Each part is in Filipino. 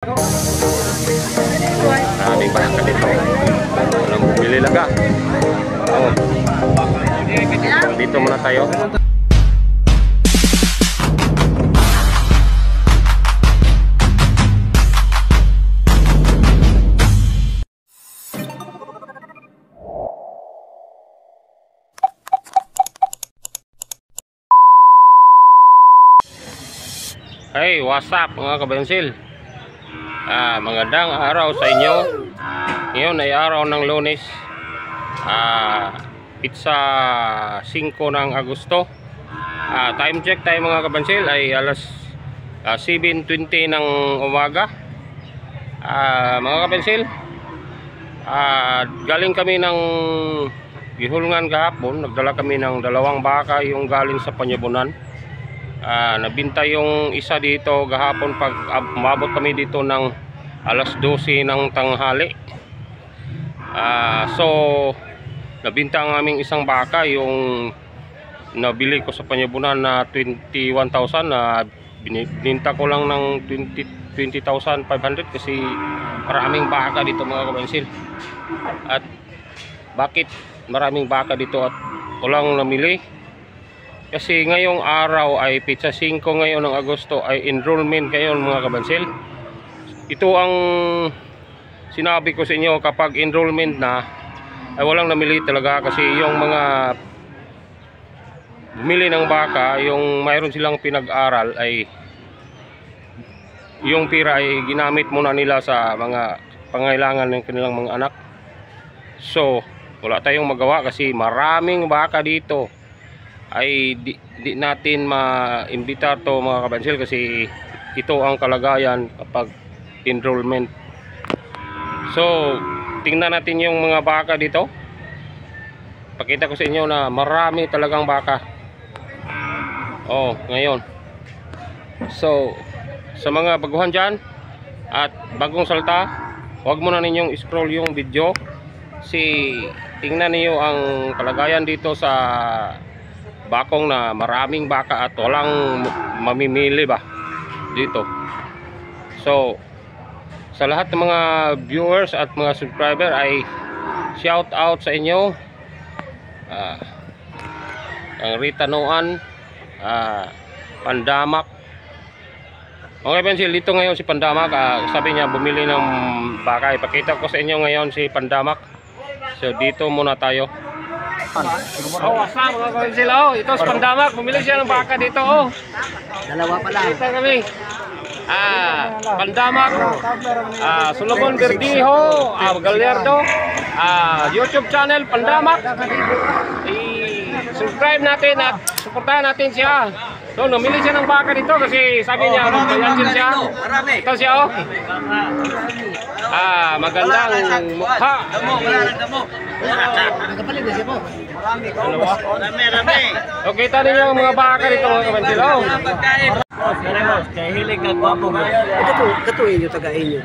Maraming baka dito. Walang bumili laga. Oh. Dito muna tayo. Hey, what's up mga kabensil? Magandang araw sa inyo. Ngayon ay araw ng Lunes. Pizza 5 ng Agosto. Time check tayo mga kabensil ay alas 7:20 ng umaga. Mga kabensil, galing kami ng Gihulngan kahapon. Nagdala kami ng 2 baka yung galing sa Panyabunan. Nabinta yung isa dito gahapon pag umabot kami dito ng alas 12 ng tanghali. So nabinta ang aming isang baka, yung nabili ko sa Panyabunan na 21,000, na bininta ko lang ng 20,500 kasi maraming baka dito mga kabensil. At bakit maraming baka dito at walang namili? Kasi ngayong araw ay pizza 5 ngayon ng Agosto, ay enrollment ngayon mga kabansil. Ito ang sinabi ko sa inyo, kapag enrollment na ay walang namili talaga, kasi yung mga bumili ng baka, yung mayroon silang pinag-aral, ay yung pira ay ginamit muna nila sa mga pangailangan ng kanilang mga anak. So wala tayong magawa kasi maraming baka dito. Ay di natin ma-imbitar to mga kabansil, kasi ito ang kalagayan kapag enrollment. So tingnan natin yung mga baka dito. Pakita ko sa inyo na marami talagang baka. Ngayon. So sa mga baguhan dyan at bagong salta, huwag muna ninyong scroll yung video, si tingnan niyo ang kalagayan dito sa bakong na maraming baka at walang mamimili ba dito. So sa lahat ng mga viewers at mga subscriber ay shout out sa inyo. Ang Ritanoan, Pandamak. Okay pensil, dito ngayon si Pandamak. Sabi niya bumili ng baka. Ipakita ko sa inyo ngayon si Pandamak. So dito muna tayo. Asam mga kabensil, ito si Pandamak, bumili siya ng baka dito. Dalawa pala. Kita kami. Pandamak, Solomon Verdijo, Gallardo, YouTube channel Pandamak. I-subscribe natin at suportahan natin siya. So namili siya ng baka dito kasi sabi niya magbayan siya. Ito siya magandang mukha. Nagkapalit na siya po. Marami. Okay, tali niyo ang mga baka dito mga kabensil. Kaya hilig ka gwapo mo. Ito katuin nyo, tagain nyo.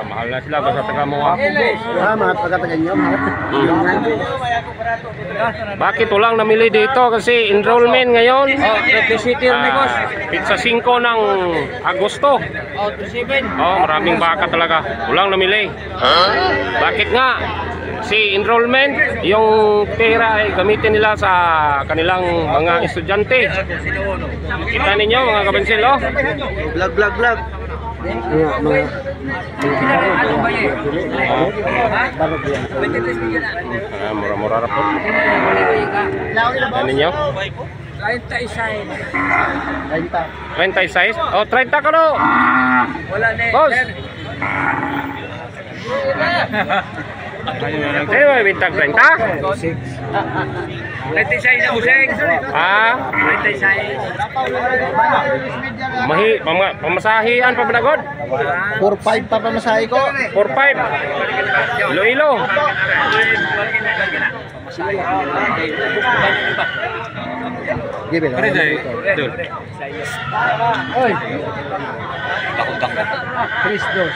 Mahal na sila basta taga mo. Mga pagkatagan nyo. Bakit walang namili dito? Kasi enrollment ngayon. Pizza 5 ng Agosto. Maraming baka talaga. Walang namili. Bakit nga? Si enrollment, yung pera ay gamitin nila sa kanilang mga estudyante. Kita ninyo mga kabensil, Vlog. Mura-mura rapot. Kita ninyo 36. 30 ka no. Boss. Sino may bintag 30? 36 na buseng. 36. Pamasahian pa banagod? 4-5 pa pamasahe ko. 4-5. Iloilo. Gibe lang. Oy. Kristos.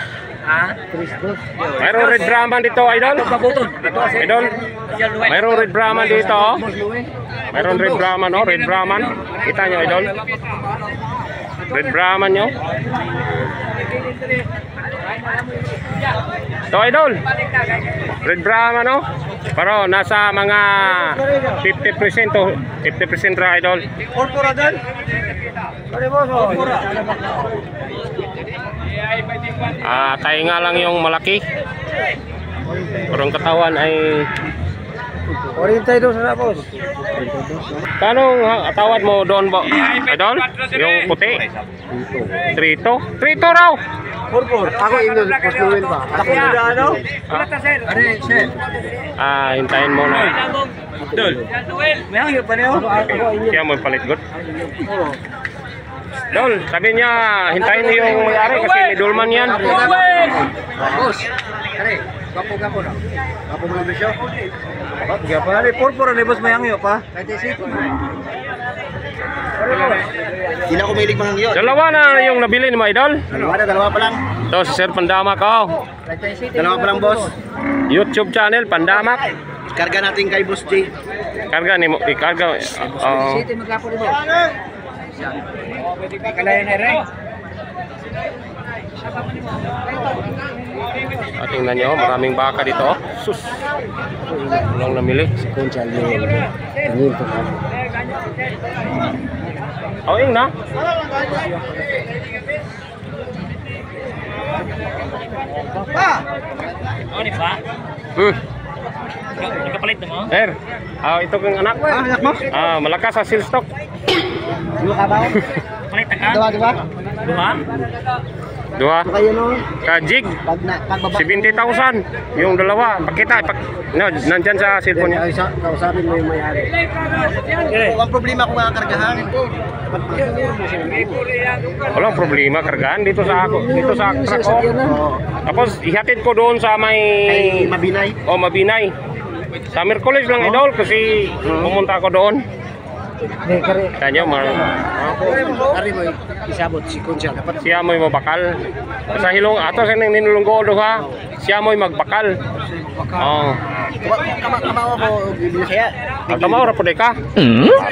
Kristos. Mayroong red Brahman dito, idol. Idol. Mayroong red Brahman dito. Mayroong red Brahman, Red Brahman. Kita nyo, idol. Red Brahman nyo. Ito idol. Red Brahman no. Pero nasa mga 50% to 50% ra idol. Purpura din. Purpura. Tayo nga lang yung malaki. Pero ang katawan ay 42 sa boss. kanong tawad mo doon ba? Idol? Yung puti? Trito? Trito raw! Purpur. Ako Indol, Boss Luwin pa. Ako ano? Are, sir. Hintayin mo na. Idol. May hangyo pa niyo? Siya mo palit good. Dol, sabi niya hintayin niyo yung may-ari kasi may dulman yan. Boss. Are, gapo na. Gapo mo bisyo. Gapo na ni purpur ni boss may hangyo pa. 36. Hindi na kumilig mga hangyo. Dalawa na yung nabili ni mga idol. Dalawa pa lang. Ito si Sir Pandamak oh. Dalawa pa lang boss. YouTube channel Pandamak. Karga natin kay Boss J. Karga ni mo, ikarga. City maglapo ni boss. Kalayan na rin. Tingnan nyo, maraming baka dito oh. Sus. Walang namili. Oh, yun na. Oh, di ba? Nagkapalit na mo? Sir, ito kong anak. Anak mo? Malakas sa seal stock. Dua ka ba? Palit na ka? Dua, di ba? Duha? Dua. Kayo no? Kajig. Pagbaba. 70,000. Yung dalawa. Pakita. Nandyan sa cellphone niya. Ay, kausapin mo yung may-ari. Ang problema ko nga kargahan. Walang problema. Kargaan dito sa ako. Dito sa truck ko. Tapos ihatid ko doon sa may... Ay, Mabinay. Mabinay. Sa Merkulis lang idol kasi pumunta ako doon. Tanyo, Ari mo isabot si Kunsya. Dapat siya mo'y mabakal. Sa hilong, ato sa ninulunggo do ha. Siya mo'y magbakal. Oh. kamawa ko binisaya. Tama ora po ka.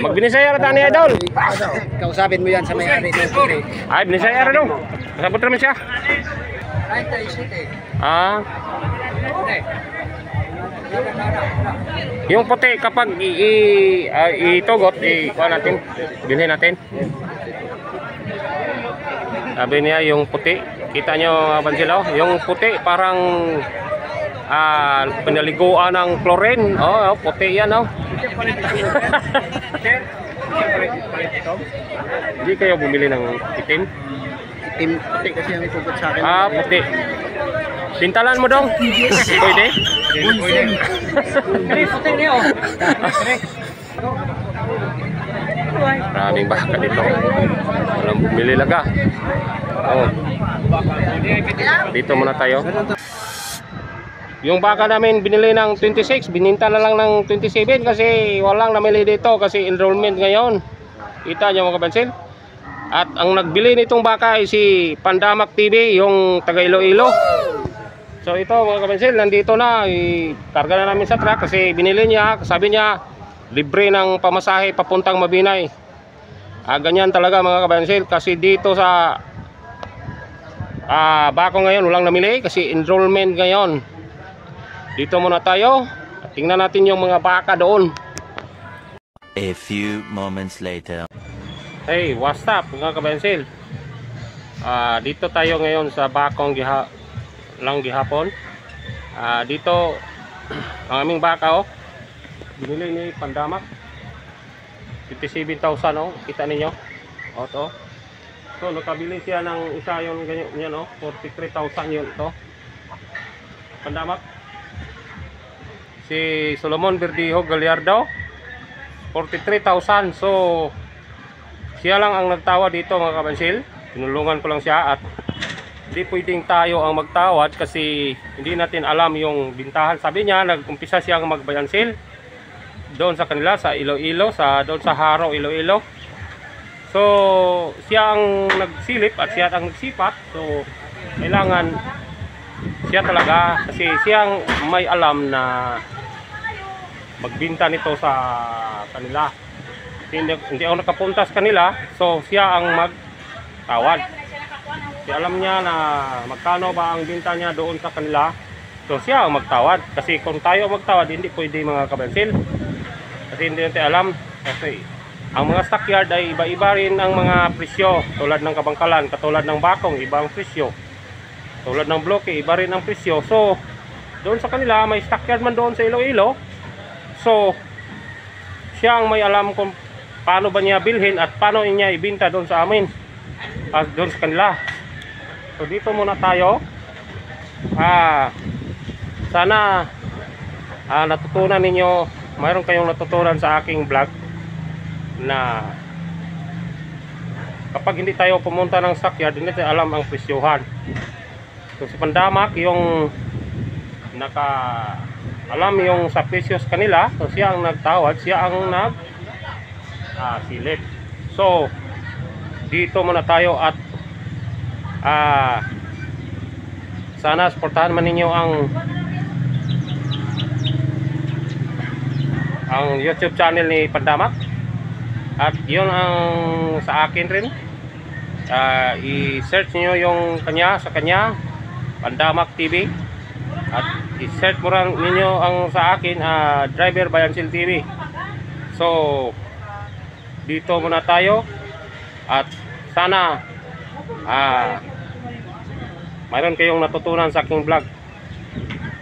Magbinisaya ra tani idol. Kausapin mo yan sa may-ari. Ay, binisaya ra do. Kasabot ra man siya. Yung puti kapag itugot, kuha natin, bilhin natin. Sabi niya yung puti, kita nyo Bansilaw, yung puti parang pinaliguan ng chlorine. Oh, puti yan oh. Hindi kayo bumili ng itim? Itim puti kasi ang itugot sa akin. Puti. Pintalan mo dong. Pwede? Puti niyo. Maraming baka dito. Walang bumili laga. Oh. Dito muna tayo. Yung baka namin binili ng 26, bininta na lang ng 27 kasi walang namili dito kasi enrollment ngayon. Kita nyo mga kabansil? At ang nagbili nitong baka ay si Pandamak TV, yung taga Iloilo. So ito mga kabansil, nandito na, karga na namin sa truck kasi binili niya, sabi niya libre ng pamasahe papuntang Mabinay. Ganyan talaga mga kabansil kasi dito sa bako ngayon walang namili kasi enrollment ngayon. Dito muna tayo, tingnan natin yung mga baka doon. A few moments later. Hey, what's up mga kabansil? Dito tayo ngayon sa bakong lang gihapon. Dito ang aming baka oh. Binili ni Pandamak 57,000 oh. Kita ninyo. Oh, to. So nakabili siya ng isa yung ganyan yan oh. 43,000 yun to. Pandamak. Si Solomon Verdijo Gallardo 43,000. So siya lang ang nagtawa dito mga kabansil. Tinulungan ko lang siya at hindi pwedeng tayo ang magtawad kasi hindi natin alam yung bintahan. Sabi niya nag-umpisa siyang magbayansil doon sa kanila sa Iloilo, doon sa Haro Iloilo. So siya ang nagsilip at siya ang nagsipat. So kailangan siya talaga kasi siya ang may alam na magbinta nito sa kanila. Hindi ako nakapunta sa kanila. So siya ang magtawad. Kasi alam niya na magkano ba ang binta niya doon sa kanila. So siya ang magtawad. Kasi kung tayo magtawad, hindi pwede mga kabansil. Kasi hindi natin alam. Kasi ang mga stockyard ay iba-iba rin ang mga presyo. Tulad ng kabangkalan, katulad ng bakong, iba ang presyo. Tulad ng bloke, iba rin ang presyo. So doon sa kanila, may stockyard man doon sa Iloilo. So siya ang may alam kung paano ba niya bilhin at paano niya ibinta doon sa amin. Doon sa kanila. So dito muna tayo. Sana natutunan ninyo, mayroon kayong natutunan sa aking vlog na kapag hindi tayo pumunta ng stockyard, hindi tayo alam ang presyohan. So si Pandamak yung alam yung sa presyos kanila, so siya ang nagtawad, siya ang silip. So dito muna tayo at sana suportahan man ninyo ang YouTube channel ni Pandamak. At yun ang sa akin rin. I-search niyo yung sa kanya Pandamak TV. At i-search mo rin ninyo ang sa akin Driver Bayansil TV. So dito muna tayo at sana mayroon kayong natutunan sa aking vlog.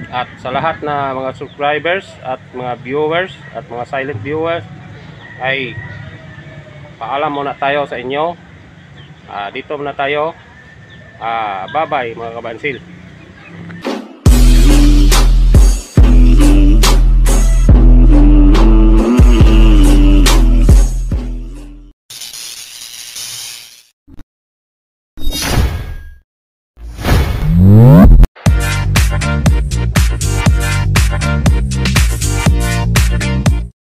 At sa lahat na mga subscribers at mga viewers at mga silent viewers ay paalam muna tayo sa inyo. Dito muna tayo. Bye bye mga kabansil.